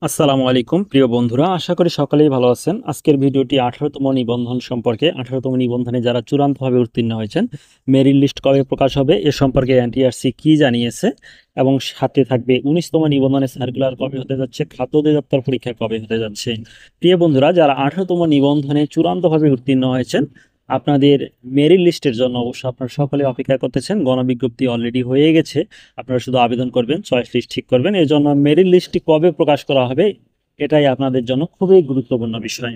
আসসালামু আলাইকুম প্রিয় বন্ধুরা, আশা করি সকলেই ভালো আছেন। আজকের ভিডিওটি 18তম নিবন্ধন সম্পর্কে। 18তম নিবন্ধনে যারা চূড়ান্তভাবে উত্তীর্ণ হয়েছেন, মেরিট লিস্ট কবে প্রকাশ হবে এ সম্পর্কে এনটিআরসি কি জানিয়েছে এবং সাথে থাকবে 19তম নিবন্ধনের সার্কুলার কবে হতে যাচ্ছে, খাদ্য অধিদপ্তর পরীক্ষা কবে হতে যাচ্ছে। প্রিয় বন্ধুরা, যারা 18তম নিবন্ধনে চূড়ান্তভাবে উত্তীর্ণ হয়েছেন, আপনাদের মেরিট লিস্টের জন্য অবশ্য আপনারা সকলে অপেক্ষা করতেছেন। গণবিজ্ঞপ্তি অলরেডি হয়ে গেছে, আপনারা শুধু আবেদন করবেন, চয়েস লিস্ট ঠিক করবেন। এর জন্য মেরিট লিস্টটি কবে প্রকাশ করা হবে এটাই আপনাদের জন্য খুবই গুরুত্বপূর্ণ বিষয়।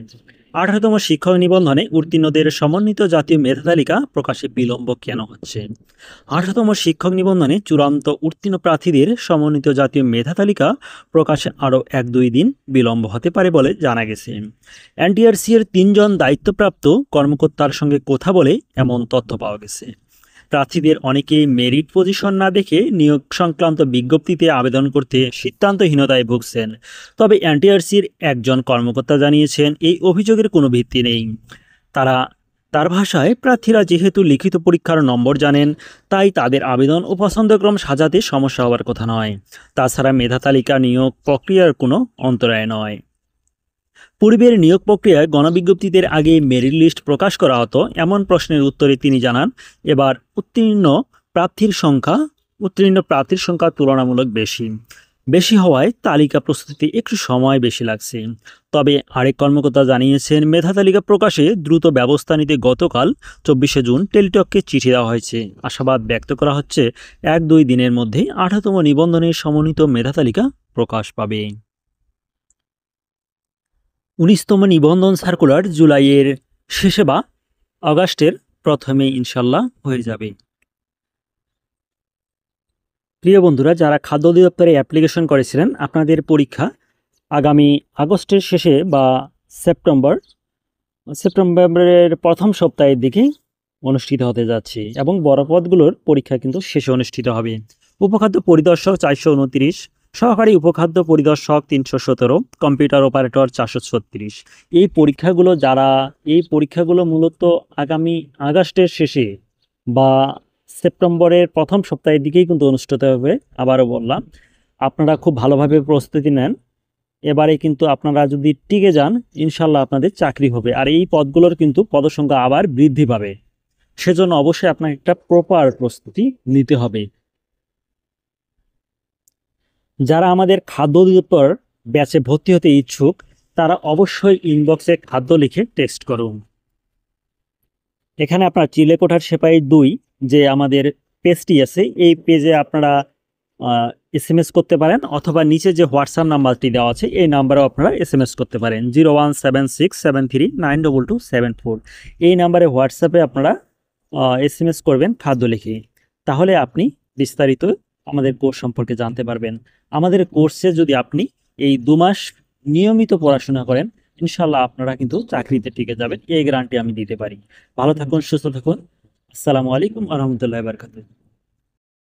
18তম শিক্ষক নিবন্ধনে উত্তীর্ণদের সমন্বিত জাতীয় মেধা তালিকা প্রকাশে বিলম্ব কেন হচ্ছে? 18তম শিক্ষক নিবন্ধনে চূড়ান্ত উত্তীর্ণ প্রার্থীদের সমন্বিত জাতীয় মেধা তালিকা প্রকাশে আরও 1-2 দিন বিলম্ব হতে পারে বলে জানা গেছে। এনটিআরসি এর 3জন দায়িত্বপ্রাপ্ত কর্মকর্তার সঙ্গে কথা বলে এমন তথ্য পাওয়া গেছে। প্রার্থীদের অনেকেই মেরিট পজিশন না দেখে নিয়োগ সংক্রান্ত বিজ্ঞপ্তিতে আবেদন করতে সিদ্ধান্তহীনতায় ভুগছেন। তবে এনটিআরসির একজন কর্মকর্তা জানিয়েছেন, এই অভিযোগের কোনো ভিত্তি নেই। তার ভাষায়, প্রার্থীরা যেহেতু লিখিত পরীক্ষার নম্বর জানেন, তাই তাদের আবেদন ও পছন্দক্রম সাজাতে সমস্যা হওয়ার কথা নয়। তাছাড়া মেধা তালিকা নিয়োগ প্রক্রিয়ার কোনো অন্তরায় নয়। পূর্বের নিয়োগ প্রক্রিয়ায় গণবিজ্ঞপ্তিতে আগে মেরিট লিস্ট প্রকাশ করা হতো এমন প্রশ্নের উত্তরে তিনি জানান, এবার উত্তীর্ণ প্রার্থীর সংখ্যা তুলনামূলক বেশি হওয়ায় তালিকা প্রস্তুতি একটু সময় বেশি লাগছে। তবে আরেক কর্মকর্তা জানিয়েছেন, মেধা তালিকা প্রকাশে দ্রুত ব্যবস্থা নিতে গতকাল 24শে জুন টেলিটককে চিঠি দেওয়া হয়েছে। আশাবাদ ব্যক্ত করা হচ্ছে, 1-2 দিনের মধ্যেই 18তম নিবন্ধনের সমন্বিত মেধা তালিকা প্রকাশ পাবে। 19তম নিবন্ধন সার্কুলার জুলাইয়ের শেষে বা আগস্টের প্রথমে ইনশাল্লাহ হয়ে যাবে। প্রিয় বন্ধুরা, যারা খাদ্য অধিদপ্তরে অ্যাপ্লিকেশন করেছিলেন, আপনাদের পরীক্ষা আগামী আগস্টের শেষে বা সেপ্টেম্বরের প্রথম সপ্তাহের দিকে অনুষ্ঠিত হতে যাচ্ছে এবং বড় পদগুলোর পরীক্ষা কিন্তু শেষে অনুষ্ঠিত হবে। উপখাদ্য পরিদর্শক 429, সহকারী উপখাদ্য পরিদর্শক 317, কম্পিউটার অপারেটর 436। এই পরীক্ষাগুলো মূলত আগামী আগস্টের শেষে বা সেপ্টেম্বরের প্রথম সপ্তাহের দিকেই কিন্তু অনুষ্ঠিত হবে। আবারও বললাম, আপনারা খুব ভালোভাবে প্রস্তুতি নেন। এবারে কিন্তু আপনারা যদি টিকে যান, ইনশাল্লাহ আপনাদের চাকরি হবে। আর এই পদগুলোর কিন্তু পদসংখ্যা আবার বৃদ্ধি পাবে। সেজন্য অবশ্যই আপনাকে একটা প্রপার প্রস্তুতি নিতে হবে। যারা আমাদের খাদ্য অধিদপ্তর ব্যাচে ভর্তি হতে ইচ্ছুক, তারা অবশ্যই ইনবক্সে খাদ্য লিখে টেক্সট করুন। এখানে আপনার চিলেকোঠার সেপাই 2 যে আমাদের পেজটি আছে, এই পেজে আপনারা SMS করতে পারেন, অথবা নিচে যে হোয়াটসঅ্যাপ নাম্বারটি দেওয়া আছে এই নাম্বারেও আপনারা SMS করতে পারেন, 01767392274। এই নাম্বারে হোয়াটসঅ্যাপে আপনারা SMS করবেন খাদ্য লিখে। তাহলে আপনি বিস্তারিত আমাদের কোর্স সম্পর্কে জানতে পারবেন। আমাদের কোর্সে যদি আপনি এই 2 মাস নিয়মিত পড়াশোনা করেন, ইনশাল্লাহ আপনারা কিন্তু চাকরিতে টিকে যাবেন, এই গ্যারান্টি আমি দিতে পারি। ভালো থাকুন, সুস্থ থাকুন। আসসালামু আলাইকুম ওয়া রাহমাতুল্লাহি ওয়া বারাকাতুহু।